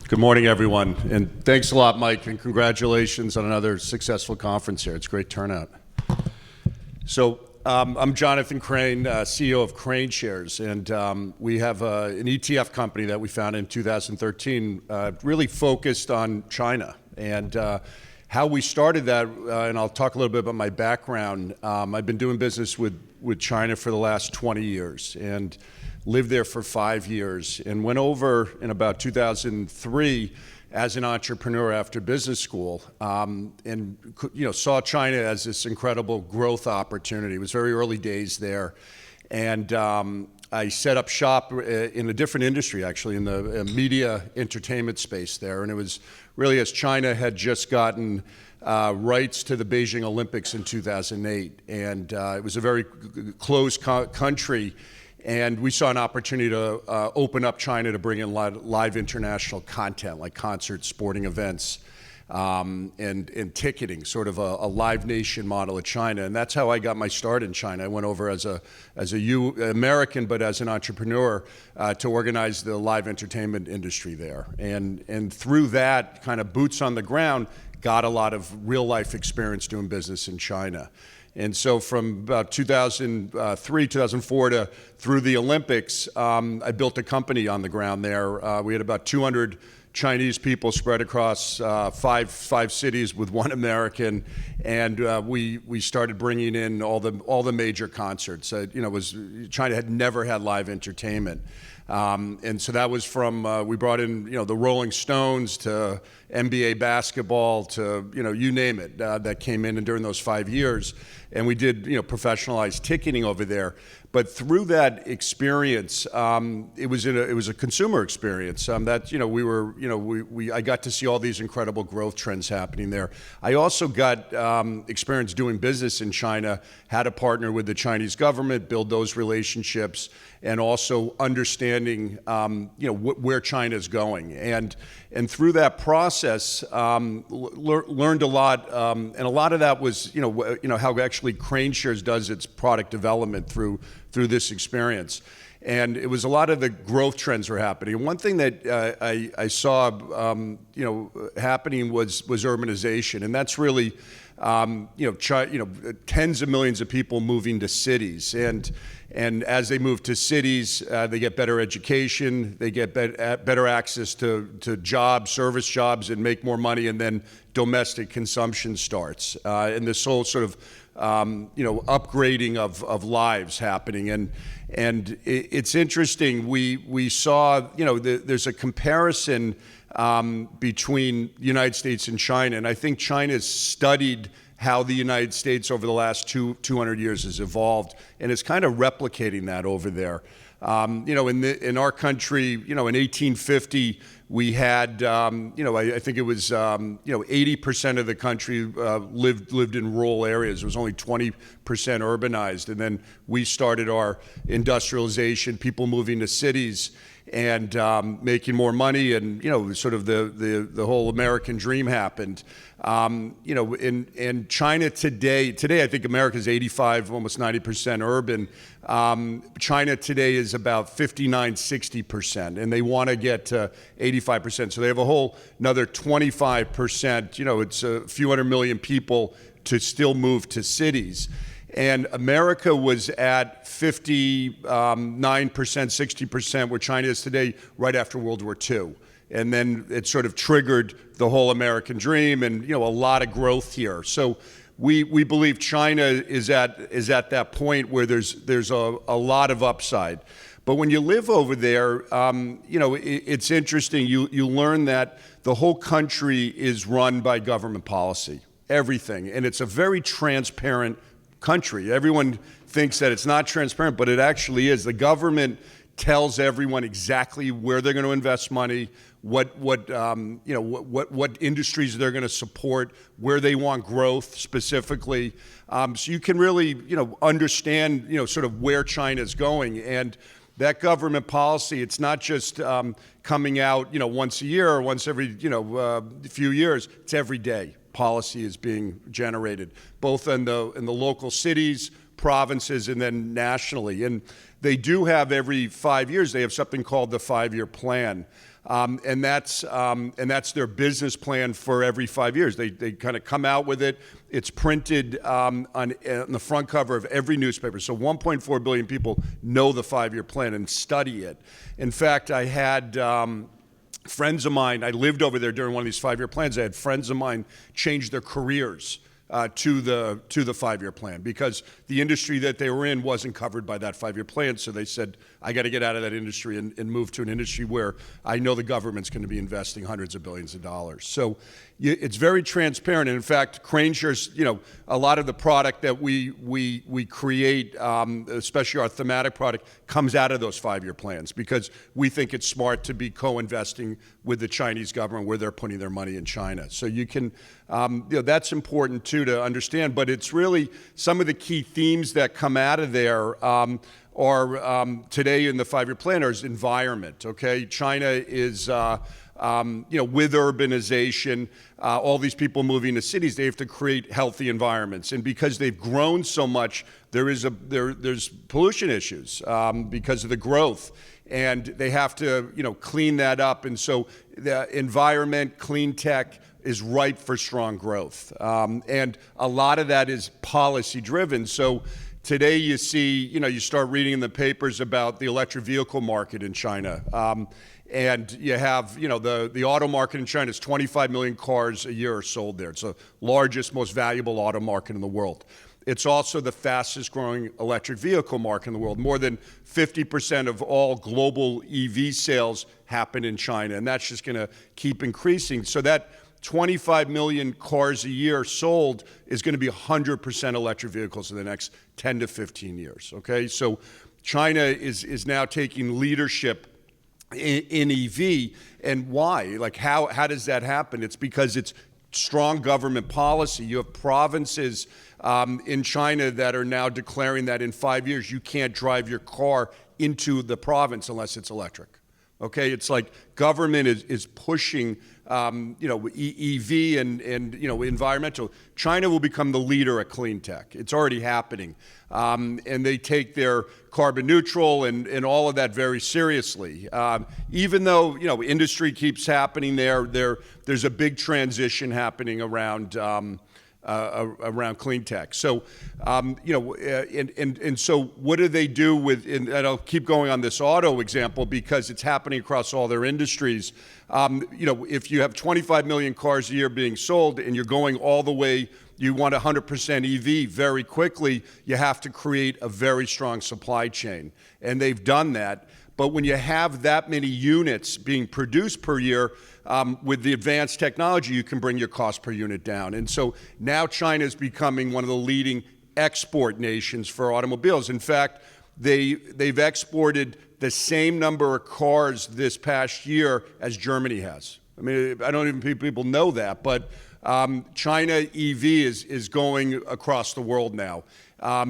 Good morning, everyone, and thanks a lot, Mike, and congratulations on another successful conference here. It's a great turnout. So I'm Jonathan Crane, CEO of Kraneshares, and we have an ETF company that we founded in 2013, really focused on China. And how we started that, and I'll talk a little bit about my background. I've been doing business with China for the last 20 years, and lived there for 5 years, and went over in about 2003 as an entrepreneur after business school, and saw China as this incredible growth opportunity. It was very early days there, and I set up shop in a different industry, actually, in the media entertainment space there. And it was really as China had just gotten rights to the Beijing Olympics in 2008, and it was a very closed country. And we saw an opportunity to open up China to bring in live international content like concerts, sporting events, and ticketing, sort of a Live Nation model of China. And that's how I got my start in China. I went over as a American, but as an entrepreneur to organize the live entertainment industry there. And through that, kind of boots on the ground, got a lot of real life experience doing business in China. And so from about 2003, 2004 to through the Olympics, I built a company on the ground there. We had about 200 Chinese people spread across five cities with one American, and we started bringing in all the major concerts. China had never had live entertainment. And so that was from, we brought in, the Rolling Stones to NBA basketball to, you name it, that came in and during those 5 years. And we did, professionalized ticketing over there. But through that experience, it was a consumer experience. I got to see all these incredible growth trends happening there. I also got experience doing business in China, had to partner with the Chinese government, build those relationships, and also understanding, where China is going. And through that process, learned a lot, and a lot of that was, how actually Kraneshares does its product development through this experience. And it was a lot of the growth trends were happening. And one thing that I saw, happening was urbanization, and that's really, tens of millions of people moving to cities, and as they move to cities, they get better education, they get better access to jobs, service jobs, and make more money, and then domestic consumption starts, and this whole sort of upgrading of lives happening. And it's interesting, we saw, there's a comparison between the United States and China, and I think China's studied how the United States over the last 200 years has evolved, and it's kind of replicating that over there. In our country, in 1850, we had, I think it was, 80% of the country lived in rural areas. It was only 20% urbanized, and then we started our industrialization, people moving to cities and making more money, and sort of the whole American dream happened. In China today I think America's 85, almost 90% urban. China today is about 59-60%, and they want to get to 85%. So they have a whole another 25%. It's a few hundred million people to still move to cities. And America was at 59%, 60%, where China is today, right after World War II. And then it sort of triggered the whole American dream, and a lot of growth here. So we believe China is at that point where there's a lot of upside. But when you live over there, it's interesting. You learn that the whole country is run by government policy, everything, and it's a very transparent country. Everyone thinks that it's not transparent, but it actually is. The government tells everyone exactly where they're going to invest money, what industries they're going to support, where they want growth specifically. So you can really, understand, sort of where China's going. And that government policy, it's not just coming out, once a year or once every, few years. It's every day. Policy is being generated, both in the local cities, provinces and then nationally. And they do have every 5 years, they have something called the 5-year plan. And that's their business plan for every 5 years. They kind of come out with it. It's printed on the front cover of every newspaper. So 1.4 billion people know the 5-year plan and study it. In fact, I had friends of mine, I lived over there during one of these 5-year plans. I had friends of mine change their careers to the 5-year plan because the industry that they were in wasn't covered by that 5-year plan. So they said, I got to get out of that industry and move to an industry where I know the government's going to be investing hundreds of billions of dollars. So it's very transparent. And in fact, Kraneshares, a lot of the product that we create, especially our thematic product, comes out of those 5-year plans because we think it's smart to be co-investing with the Chinese government where they're putting their money in China. So you can, that's important too to understand. But it's really some of the key themes that come out of there are today in the 5-year plan is environment. Okay, China is with urbanization, all these people moving to cities, they have to create healthy environments. And because they've grown so much, there's pollution issues because of the growth. And they have to, clean that up. And so the environment, clean tech is ripe for strong growth. And a lot of that is policy driven. So today you see, you start reading in the papers about the electric vehicle market in China. And you have, the auto market in China is 25 million cars a year are sold there. It's the largest, most valuable auto market in the world. It's also the fastest growing electric vehicle market in the world. More than 50% of all global EV sales happen in China, and that's just going to keep increasing. So that 25 million cars a year sold is going to be 100% electric vehicles in the next 10 to 15 years, okay? So China is now taking leadership in EV, and why? Like how does that happen? It's because it's strong government policy. You have provinces in China that are now declaring that in 5 years you can't drive your car into the province unless it's electric. Okay, it's like government is pushing EV and environmental. China will become the leader at clean tech. It's already happening, and they take their carbon neutral and all of that very seriously. Even though industry keeps happening there's a big transition happening around clean tech. So, and so what do they do with, and I'll keep going on this auto example because it's happening across all their industries. If you have 25 million cars a year being sold and you're going all the way, you want 100% EV very quickly, you have to create a very strong supply chain. And they've done that. But when you have that many units being produced per year, with the advanced technology, you can bring your cost per unit down. And so now China is becoming one of the leading export nations for automobiles. In fact, they've exported the same number of cars this past year as Germany has. I mean, I don't even think people know that, but China EV is going across the world now.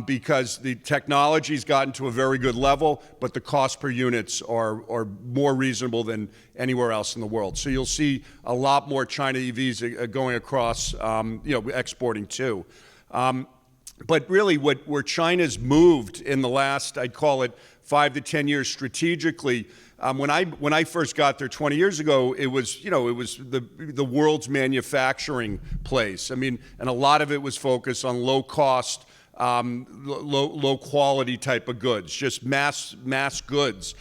Because the technology's gotten to a very good level, but the cost per units are more reasonable than anywhere else in the world. So you'll see a lot more China EVs going across, exporting too. But really, where China's moved in the last, I'd call it 5 to 10 years strategically. When I first got there 20 years ago, it was the world's manufacturing place. I mean, and a lot of it was focused on low cost. Low quality type of goods, just mass goods.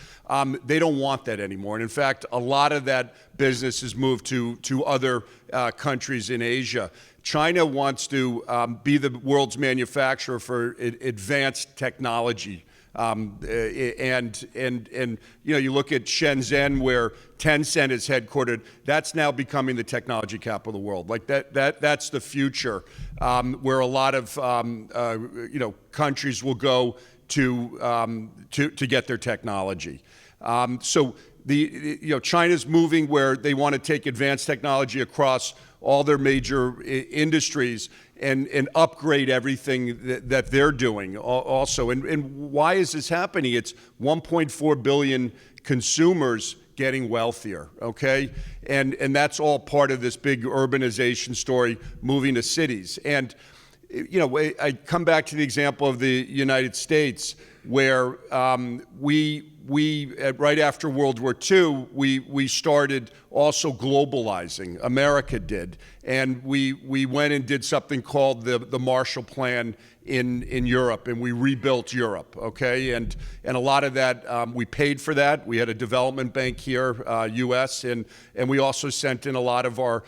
They don't want that anymore. And in fact, a lot of that business has moved to other countries in Asia. China wants to be the world's manufacturer for advanced technology. You look at Shenzhen, where Tencent is headquartered. That's now becoming the technology capital of the world. Like that's the future, where a lot of countries will go to get their technology. So China's moving where they want to take advanced technology across all their major industries and upgrade everything that they're doing also. And why is this happening? It's 1.4 billion consumers getting wealthier, okay? And that's all part of this big urbanization story, moving to cities. And I come back to the example of the United States, where right after World War II, we started also globalizing. America did, and we went and did something called the Marshall Plan in Europe, and we rebuilt Europe. Okay, and a lot of that we paid for that. We had a development bank here, U.S., and we also sent in a lot of our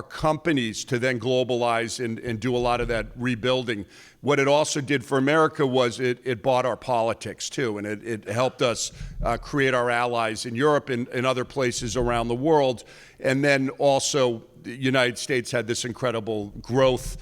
companies to then globalize and do a lot of that rebuilding. What it also did for America was it bought our politics too, and it helped us create our allies in Europe and other places around the world. And then also the United States had this incredible growth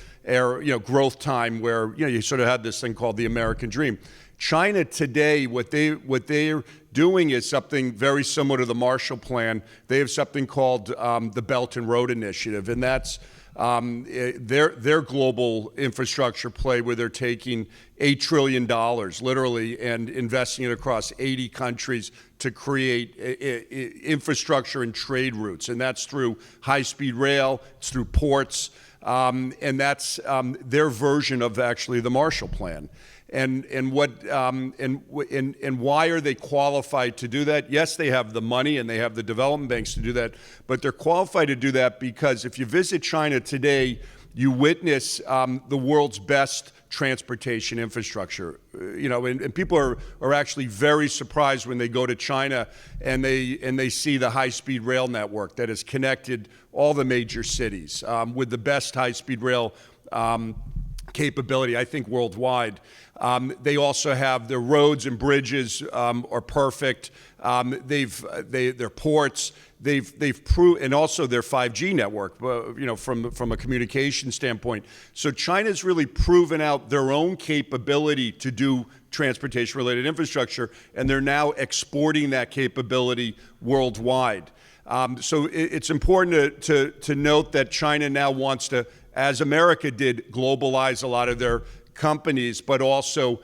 growth time where you sort of had this thing called the American dream. China today, what they're doing is something very similar to the Marshall Plan. They have something called the Belt and Road Initiative, and that's their global infrastructure play, where they're taking $8 trillion, literally, and investing it across 80 countries to create infrastructure and trade routes. And that's through high-speed rail, it's through ports, and that's their version of actually the Marshall Plan. And why are they qualified to do that? Yes, they have the money and they have the development banks to do that, but they're qualified to do that because if you visit China today, you witness the world's best transportation infrastructure. And people are actually very surprised when they go to China and they see the high-speed rail network that has connected all the major cities with the best high-speed rail capability, I think, worldwide. They also have their roads and bridges are perfect. Their ports. They've proved, and also their 5G network. From a communication standpoint. So China's really proven out their own capability to do transportation-related infrastructure, and they're now exporting that capability worldwide. So it's important to note that China now wants to, as America did, globalize a lot of their companies, but also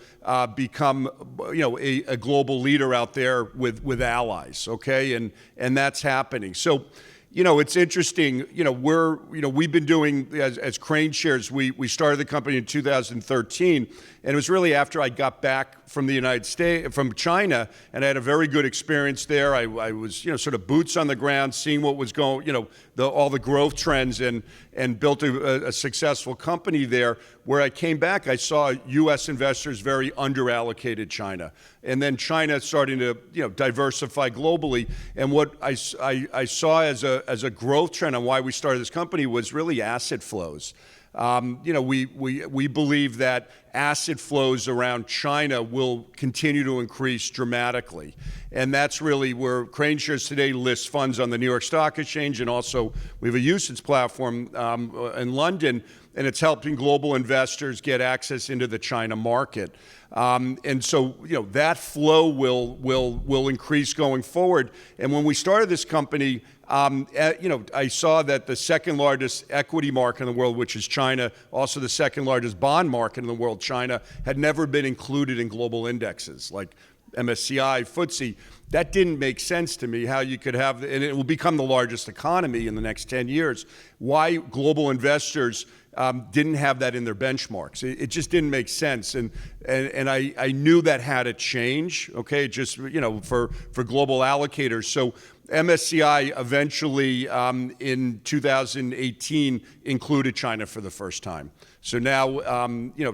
become, a global leader out there with allies. Okay, and that's happening. So, it's interesting. We've been doing as Kraneshares. We started the company in 2013, and it was really after I got back from the United States, from China, and I had a very good experience there. I was, sort of boots on the ground, seeing what was going, all the growth trends, and built a successful company there. Where I came back, I saw U.S. investors very underallocated China, and then China starting to, diversify globally. And what I saw as a growth trend on why we started this company was really asset flows. We believe that asset flows around China will continue to increase dramatically. And that's really where Kraneshares today lists funds on the New York Stock Exchange, and also we have a UCITS platform in London, and it's helping global investors get access into the China market. And so, that flow will increase going forward. And when we started this company, I saw that the second largest equity market in the world, which is China, also the second largest bond market in the world, China, had never been included in global indexes like MSCI, FTSE. That didn't make sense to me, how you could have, and it will become the largest economy in the next 10 years. Why global investors didn't have that in their benchmarks. It just didn't make sense. And I knew that had to change, okay, just, for global allocators. So MSCI eventually in 2018 included China for the first time. So now,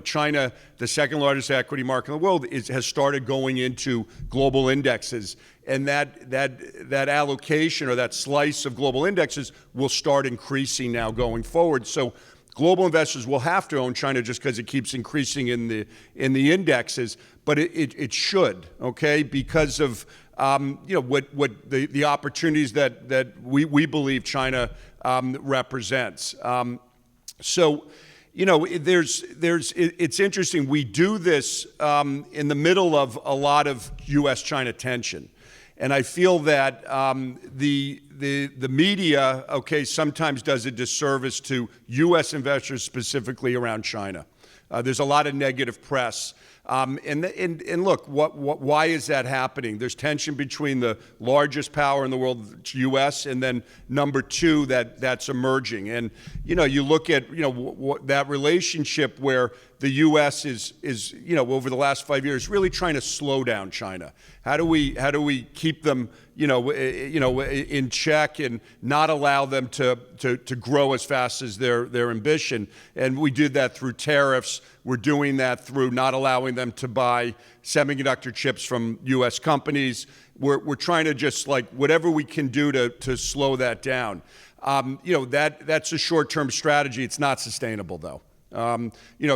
China, the second largest equity market in the world, has started going into global indexes. And that allocation, or that slice of global indexes, will start increasing now going forward. So global investors will have to own China just because it keeps increasing in the indexes, but it should, okay, because of what the opportunities that we believe China represents. So, it's interesting. We do this in the middle of a lot of U.S.-China tension. And I feel that the media, okay, sometimes does a disservice to U.S. investors specifically around China. There's a lot of negative press. And look, why is that happening? There's tension between the largest power in the world, the U.S., and then number two that's emerging. And you look at that relationship where the U.S. is over the last 5 years really trying to slow down China. How do we keep them in check and not allow them to grow as fast as their ambition? And we did that through tariffs. We're doing that through not allowing them to buy semiconductor chips from U.S. companies. We're trying to just whatever we can do to slow that down. That's a short-term strategy. It's not sustainable though.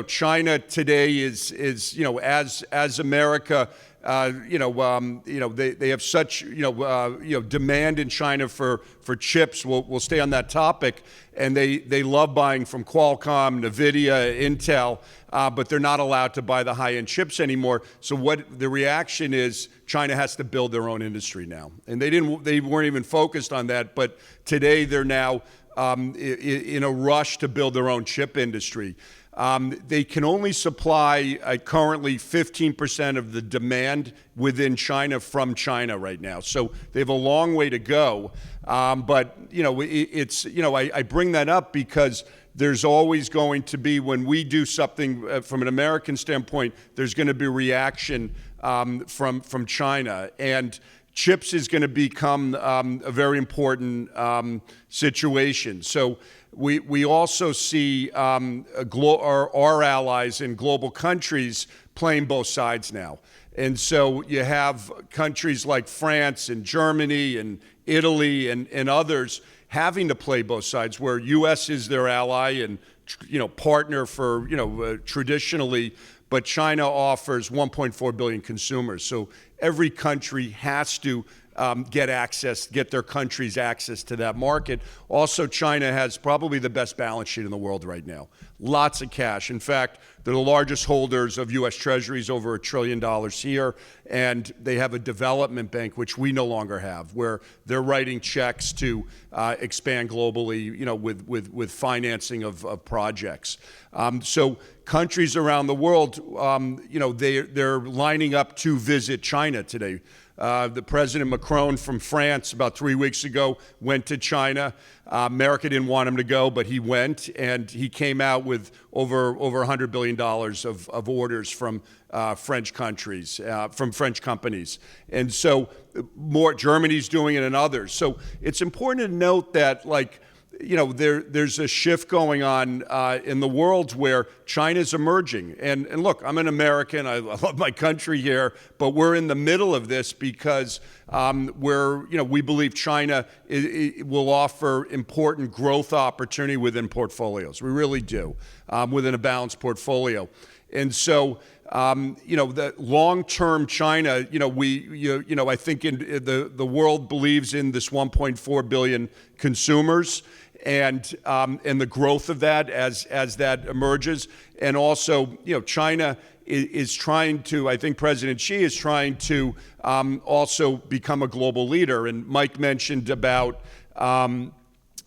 China today is as America. They have such demand in China for chips. We'll stay on that topic, and they love buying from Qualcomm, NVIDIA, Intel, but they're not allowed to buy the high-end chips anymore. So what the reaction is, China has to build their own industry now, and they weren't even focused on that, but today they're now in a rush to build their own chip industry. They can only supply currently 15% of the demand within China from China right now. So they have a long way to go. But I bring that up because there's always going to be, when we do something from an American standpoint, there's going to be reaction from China. And chips is going to become a very important situation. So we also see our allies in global countries playing both sides now. And so you have countries like France and Germany and Italy and others having to play both sides, where U.S. is their ally and partner for traditionally, but China offers 1.4 billion consumers. So every country has to get their country's access to that market. Also, China has probably the best balance sheet in the world right now. Lots of cash. In fact, they're the largest holders of U.S. Treasuries, over $1 trillion here, and they have a development bank, which we no longer have, where they're writing checks to expand globally, with financing of projects. So countries around the world, they're lining up to visit China today. The President Macron from France about 3 weeks ago went to China. America didn't want him to go, but he went, and he came out with over $100 billion of orders from French countries, from French companies. And so Germany's doing it, and others. So it's important to note that there's a shift going on in the world where China's emerging. And look, I'm an American. I love my country here, but we're in the middle of this because we believe China will offer important growth opportunity within portfolios. We really do, within a balanced portfolio. And so, the long-term China, I think the world believes in this 1.4 billion consumers, and the growth of that as that emerges. And also, China is trying to, I think President Xi is trying to also become a global leader. And Mike mentioned about how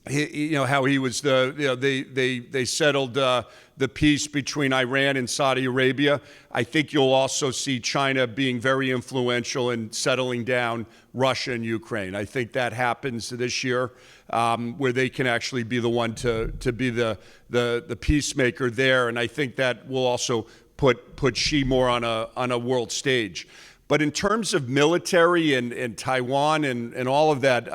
he was they settled the peace between Iran and Saudi Arabia. I think you'll also see China being very influential in settling down Russia and Ukraine. I think that happens this year, where they can actually be the one to be the peacemaker there. And I think that will also put Xi more on a world stage. But in terms of military and Taiwan and all of that,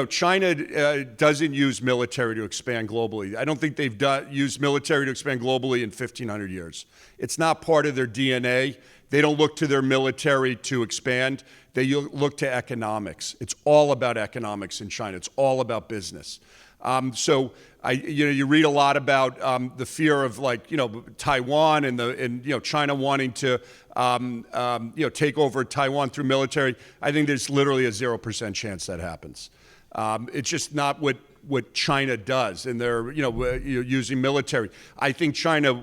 China doesn't use military to expand globally. I don't think they've used military to expand globally in 1,500 years. It's not part of their DNA. They don't look to their military to expand. They look to economics. It's all about economics in China. It's all about business. So you read a lot about the fear of Taiwan and China wanting to take over Taiwan through military. I think there's literally a 0% chance that happens. It's just not what China does, and they're using military. I think China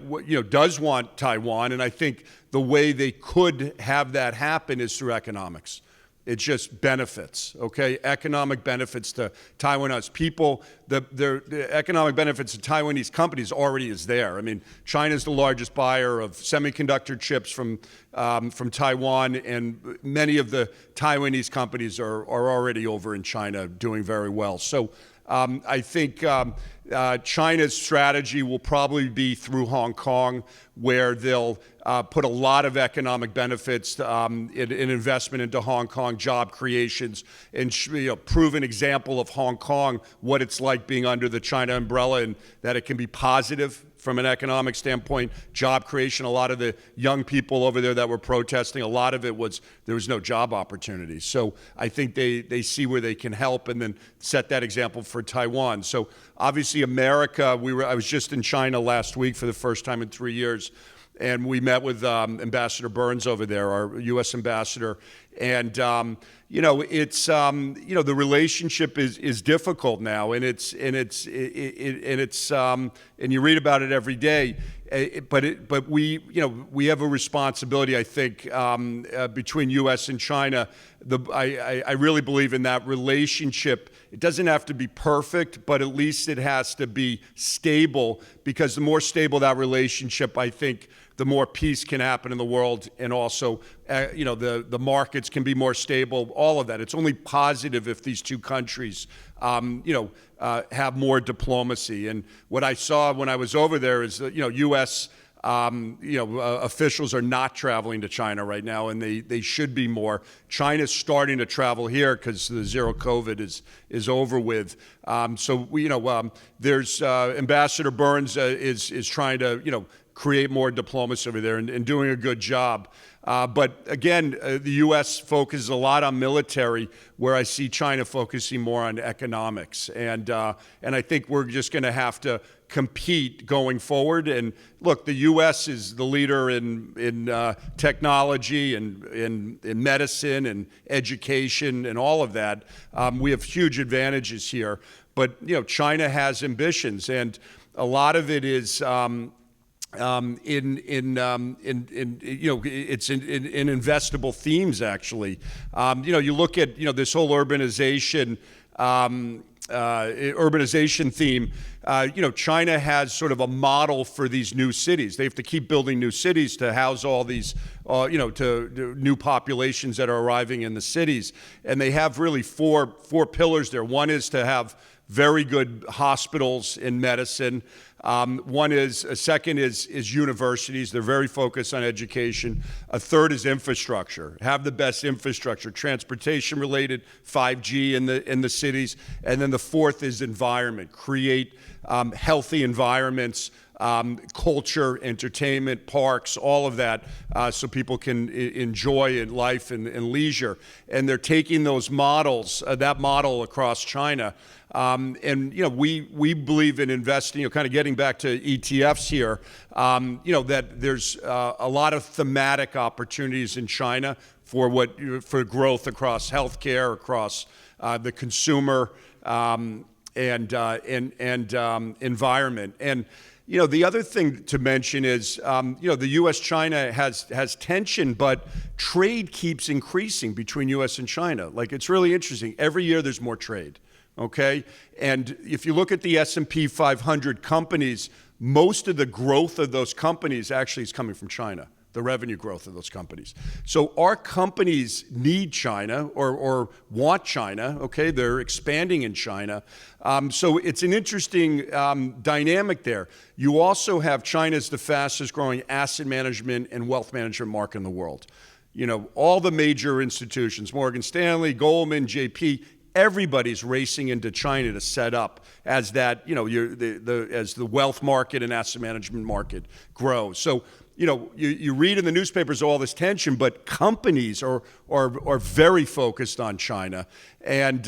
does want Taiwan, and I think the way they could have that happen is through economics. It's just benefits, okay? Economic benefits to Taiwanese people. The economic benefits to Taiwanese companies already is there. I mean, China's the largest buyer of semiconductor chips from Taiwan, and many of the Taiwanese companies are already over in China doing very well. So I think China's strategy will probably be through Hong Kong, where they'll put a lot of economic benefits in investment into Hong Kong, job creations, and prove an example of Hong Kong, what it's like being under the China umbrella, and that it can be positive from an economic standpoint, job creation. A lot of the young people over there that were protesting, a lot of it was there was no job opportunities. So I think they see where they can help and then set that example for Taiwan. So obviously America, I was just in China last week for the first time in 3 years, and we met with Ambassador Burns over there, our U.S. ambassador. And it's the relationship is difficult now, and and you read about it every day. But we have a responsibility, I think, between U.S. and China. I really believe in that relationship. It doesn't have to be perfect, but at least it has to be stable, because the more stable that relationship, I think, the more peace can happen in the world, and also, the markets can be more stable. All of that. It's only positive if these two countries, have more diplomacy. And what I saw when I was over there is that, U.S. Officials are not traveling to China right now, and they should be more. China's starting to travel here because the zero COVID is over with. There's Ambassador Burns is trying to create more diplomacy over there and doing a good job. But again, the U.S. focuses a lot on military, where I see China focusing more on economics. And I think we're just going to have to compete going forward. And look, the U.S. is the leader in technology and in medicine and education and all of that. We have huge advantages here. But China has ambitions, and a lot of it is it's in investable themes, actually. You look at this whole urbanization theme. China has sort of a model for these new cities. They have to keep building new cities to house all these to new populations that are arriving in the cities, and they have really four pillars there. One is to have very good hospitals in medicine. A second is universities. They're very focused on education. A third is infrastructure. Have the best infrastructure, transportation related, 5G in the cities. And then the fourth is environment. Create healthy environments, culture, entertainment, parks, all of that, so people can enjoy life and leisure. And they're taking those models, that model across China. We believe in investing, kind of getting back to ETFs here, that there's a lot of thematic opportunities in China for growth across healthcare, across the consumer, and environment. And the other thing to mention is, the U.S.-China has tension, but trade keeps increasing between U.S. and China. Like, it's really interesting. Every year there's more trade, okay? And if you look at the S&P 500 companies, most of the growth of those companies actually is coming from China, the revenue growth of those companies. So our companies need China or want China, okay? They're expanding in China. So it's an interesting dynamic there. You also have China's the fastest growing asset management and wealth management market in the world. All the major institutions, Morgan Stanley, Goldman, JP, everybody's racing into China to set up as that, as the wealth market and asset management market grows. So, you read in the newspapers all this tension, but companies are very focused on China and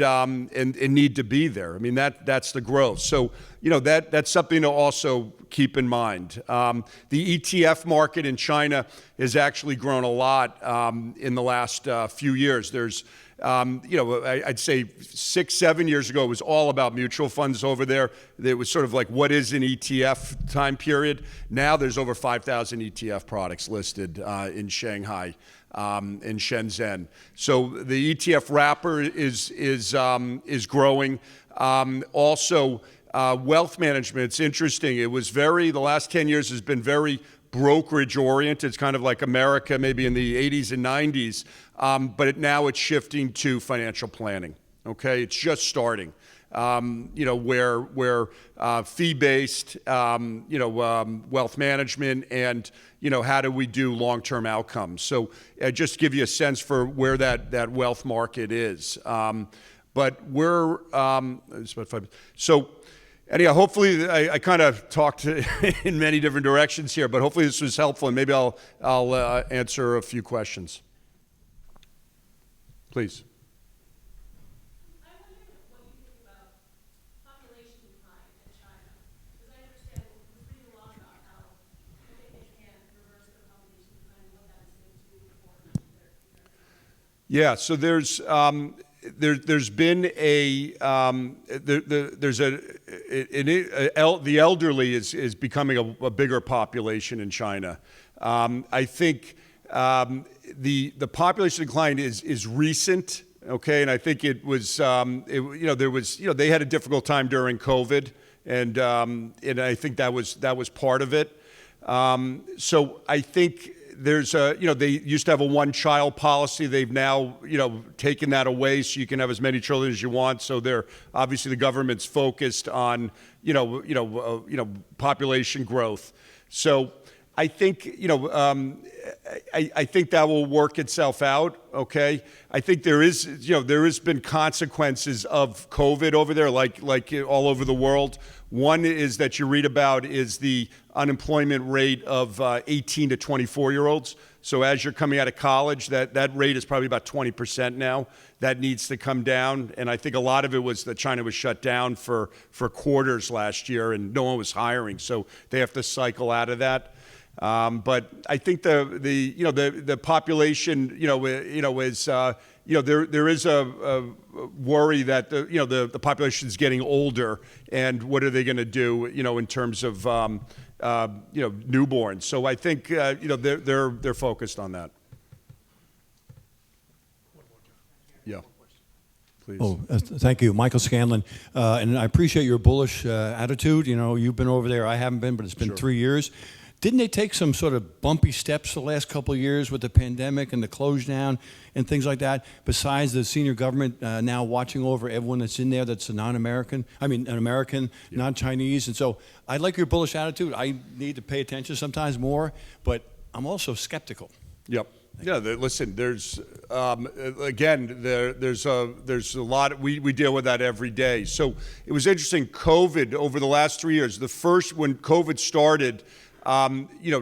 need to be there. I mean, that's the growth. So, that's something to also keep in mind. The ETF market in China has actually grown a lot in the last few years. There's I'd say 6, 7 years ago, it was all about mutual funds over there. It was sort of like, what is an ETF time period? Now there's over 5,000 ETF products listed in Shanghai, in Shenzhen. So the ETF wrapper is growing. Also, wealth management, it's interesting. It was the last 10 years has been very brokerage oriented. It's kind of like America maybe in the 80s and 90s, but now it's shifting to financial planning. Okay, it's just starting. Where fee-based, wealth management, and how do we do long-term outcomes? So just to give you a sense for where that wealth market is. But we're so. Anyhow, hopefully I kind of talked in many different directions here, but hopefully this was helpful, and maybe I'll answer a few questions. Please. I wonder what you think about population decline in China, because I understand we're reading a lot about how they can reverse their population decline and what that is going to do for their Yeah, so there's been the elderly is becoming a bigger population in China. I think the population decline is recent, okay, and I think it was they had a difficult time during COVID, and I think that was part of it. So I think there's they used to have a one-child policy. They've now, taken that away, so you can have as many children as you want. So they're obviously the government's focused on, population growth. So I think, I think that will work itself out. Okay. I think there has been consequences of COVID over there, like all over the world. One is that you read about is the unemployment rate of 18 to 24-year-olds. So as you're coming out of college, that rate is probably about 20% now. That needs to come down. And I think a lot of it was that China was shut down for quarters last year and no one was hiring. So they have to cycle out of that. But I think the population, is there is a worry that the population is getting older, and what are they going to do, in terms of newborns? So I think they're focused on that. Yeah. Please. Oh, thank you, Michael Scanlon. And I appreciate your bullish attitude. You've been over there. I haven't been, but it's been 3 years. Didn't they take some sort of bumpy steps the last couple of years with the pandemic and the close down and things like that, besides the senior government now watching over everyone that's in there that's an American, non-Chinese? And so I like your bullish attitude. I need to pay attention sometimes more, but I'm also skeptical. Yep. Yeah, listen, there's, again, there's a lot, we deal with that every day. So it was interesting, COVID, over the last 3 years, when COVID started,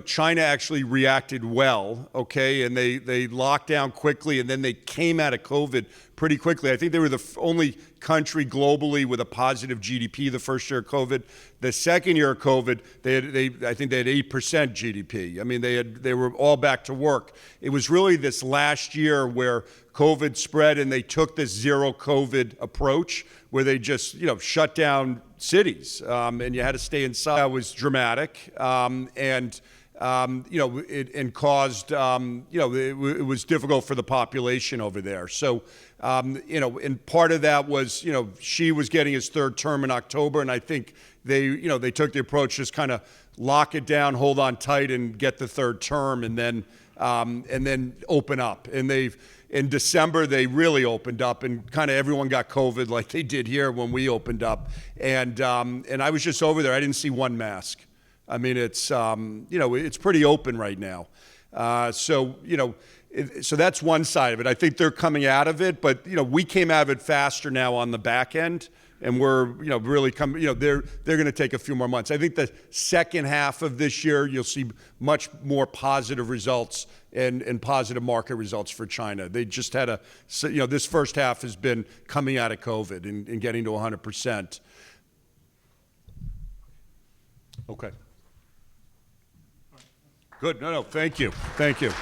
China actually reacted well, okay, and they locked down quickly, and then they came out of COVID pretty quickly. I think they were the only country globally with a positive GDP the first year of COVID. The second year of COVID, I think they had 8% GDP. I mean, they were all back to work. It was really this last year where COVID spread, and they took this zero COVID approach, where they just shut down cities, and you had to stay inside. It was dramatic, and it caused it was difficult for the population over there. So and part of that was Xi was getting his third term in October, and I think they took the approach, just kind of lock it down, hold on tight, and get the third term, and then open up. And in December, they really opened up, and kind of everyone got COVID like they did here when we opened up. And I was just over there. I didn't see one mask. I mean, it's it's pretty open right now. So that's one side of it. I think they're coming out of it, but we came out of it faster now on the back end, and we're really coming. They're going to take a few more months. I think the second half of this year, you'll see much more positive results and positive market results for China. They just had this first half has been coming out of COVID and getting to 100%. Okay. Good. No, thank you. Thank you.